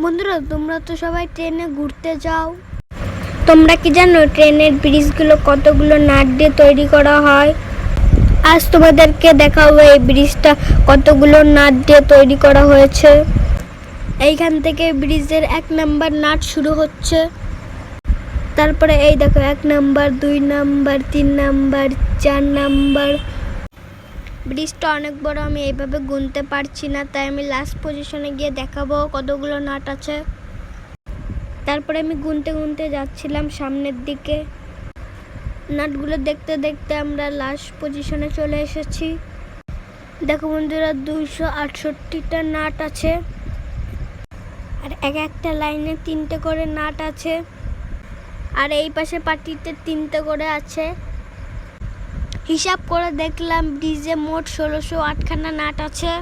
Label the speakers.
Speaker 1: বন্ধুরা, তোমরা তো সবাই ট্রেনে ঘুরতে যাও। তোমরা কি জানো ট্রেনের ব্রিজগুলো কতগুলো নাট দিয়ে তৈরি করা হয়? আজ তোমাদেরকে দেখাবো এই ব্রিজটা কতগুলো নাট দিয়ে তৈরি করা হয়েছে। এইখান থেকে ব্রিজের 1 নাম্বার নাট শুরু হচ্ছে। তারপরে এই দেখো 1 নাম্বার, 2 নাম্বার, 3 নাম্বার, 4 নাম্বার। ব্রিজটা অনেক বড়, আমি এইভাবে গুনতে পারছি না, তাই আমি লাস্ট পজিশনে গিয়ে দেখাবো কতগুলো নাট আছে। তারপরে আমি গুনতে গুনতে যাচ্ছিলাম সামনের দিকে। নাটগুলো দেখতে দেখতে আমরা লাস্ট পজিশনে চলে এসেছি। দেখো বন্ধুরা, 268টা নাট আছে, আর একটা লাইনে 3টে করে নাট আছে, আর এই পাশে পাটিতে 3টে করে আছে। হিসাব করে দেখলাম ব্রিজে মোট 1608খানা নাট আছে।